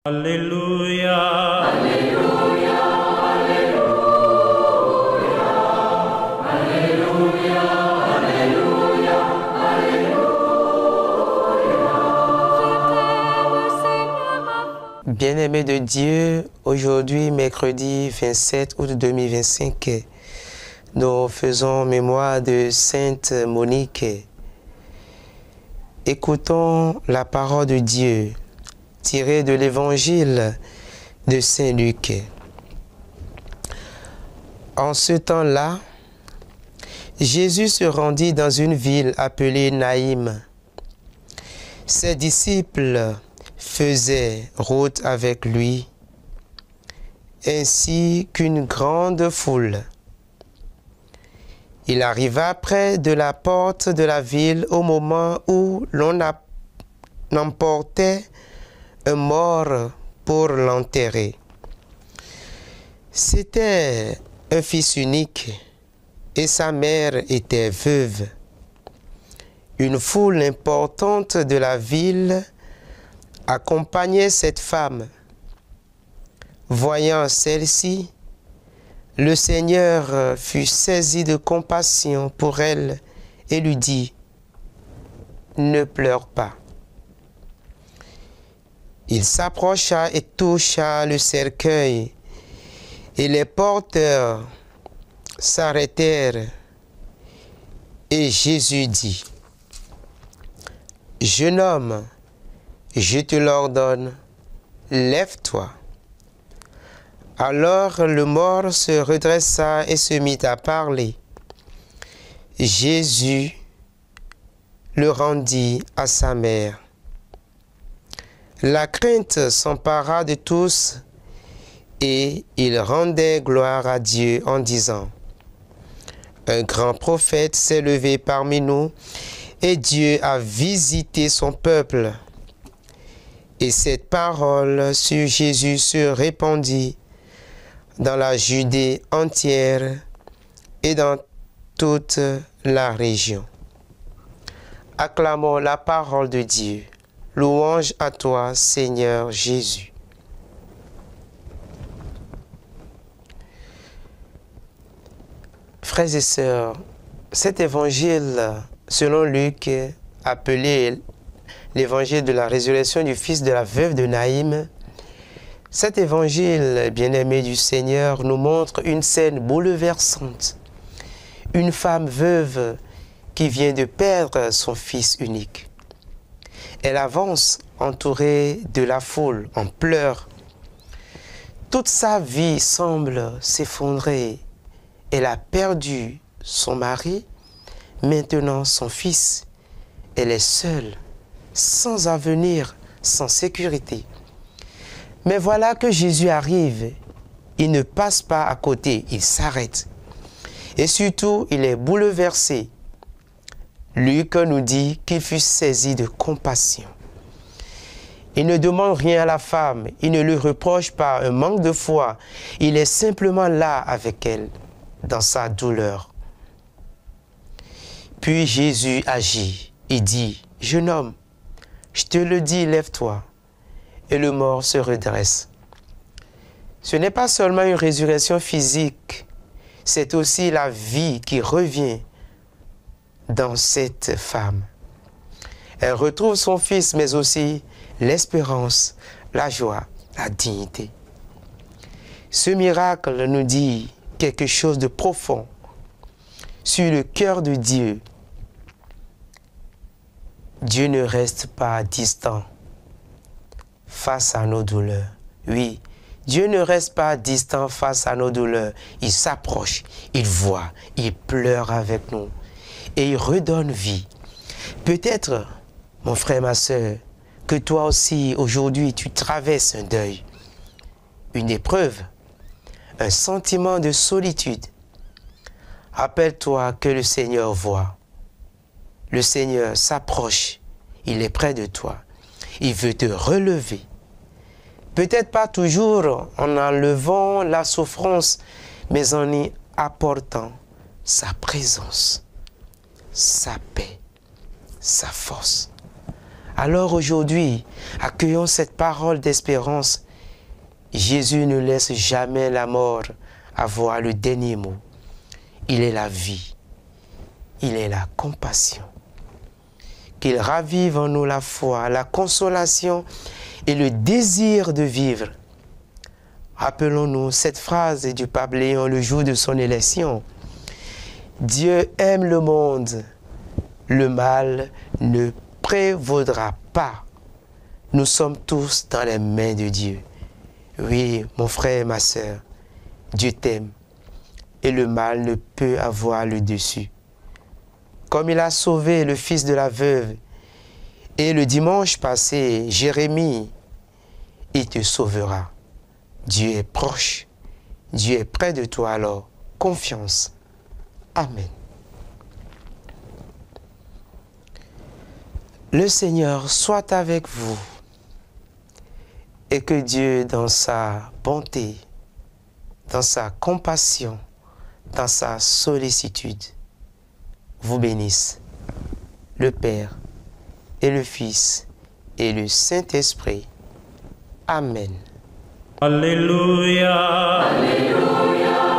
Alléluia. Alléluia, Alléluia, Alléluia, Alléluia, Alléluia. Bien-aimés de Dieu, aujourd'hui, mercredi 27 août 2025, nous faisons mémoire de Sainte Monique. Écoutons la parole de Dieu tirée de l'évangile de Saint Luc. En ce temps-là, Jésus se rendit dans une ville appelée Naïm. Ses disciples faisaient route avec lui, ainsi qu'une grande foule. Il arriva près de la porte de la ville au moment où l'on emportait un mort pour l'enterrer. C'était un fils unique et sa mère était veuve. Une foule importante de la ville accompagnait cette femme. Voyant celle-ci, le Seigneur fut saisi de compassion pour elle et lui dit : « Ne pleure pas. » Il s'approcha et toucha le cercueil, et les porteurs s'arrêtèrent. Et Jésus dit : « Jeune homme, je te l'ordonne, lève-toi. » Alors le mort se redressa et se mit à parler. Jésus le rendit à sa mère. La crainte s'empara de tous et ils rendaient gloire à Dieu en disant : un grand prophète s'est levé parmi nous et Dieu a visité son peuple. Et cette parole sur Jésus se répandit dans la Judée entière et dans toute la région. Acclamons la parole de Dieu. Louange à toi, Seigneur Jésus. Frères et sœurs, cet évangile, selon Luc, appelé l'évangile de la résurrection du fils de la veuve de Naïm, cet évangile, bien-aimé du Seigneur, nous montre une scène bouleversante. Une femme veuve qui vient de perdre son fils unique. Elle avance entourée de la foule, en pleurs. Toute sa vie semble s'effondrer. Elle a perdu son mari, maintenant son fils. Elle est seule, sans avenir, sans sécurité. Mais voilà que Jésus arrive. Il ne passe pas à côté, il s'arrête. Et surtout, il est bouleversé. Luc nous dit qu'il fut saisi de compassion. Il ne demande rien à la femme, il ne lui reproche pas un manque de foi. Il est simplement là avec elle, dans sa douleur. Puis Jésus agit. Il dit : « Jeune homme, je te le dis, lève-toi. » Et le mort se redresse. Ce n'est pas seulement une résurrection physique, c'est aussi la vie qui revient dans cette femme. Elle retrouve son fils, mais aussi l'espérance, la joie, la dignité. Ce miracle nous dit quelque chose de profond sur le cœur de Dieu. Dieu ne reste pas distant face à nos douleurs. Oui, Dieu ne reste pas distant face à nos douleurs. Il s'approche, il voit, il pleure avec nous et il redonne vie. Peut-être, mon frère, ma soeur, que toi aussi, aujourd'hui, tu traverses un deuil, une épreuve, un sentiment de solitude. Rappelle-toi que le Seigneur voit. Le Seigneur s'approche. Il est près de toi. Il veut te relever. Peut-être pas toujours en enlevant la souffrance, mais en y apportant sa présence, sa paix, sa force. Alors aujourd'hui, accueillons cette parole d'espérance. Jésus ne laisse jamais la mort avoir le dernier mot. Il est la vie. Il est la compassion. Qu'il ravive en nous la foi, la consolation et le désir de vivre. Rappelons-nous cette phrase du pape Léon le jour de son élection. Dieu aime le monde, le mal ne prévaudra pas. Nous sommes tous dans les mains de Dieu. Oui, mon frère et ma sœur, Dieu t'aime et le mal ne peut avoir le dessus. Comme il a sauvé le fils de la veuve et le dimanche passé, Jérémie, il te sauvera. Dieu est proche, Dieu est près de toi alors, confiance. Amen. Le Seigneur soit avec vous et que Dieu, dans sa bonté, dans sa compassion, dans sa sollicitude, vous bénisse, le Père et le Fils et le Saint-Esprit. Amen. Alléluia. Alléluia.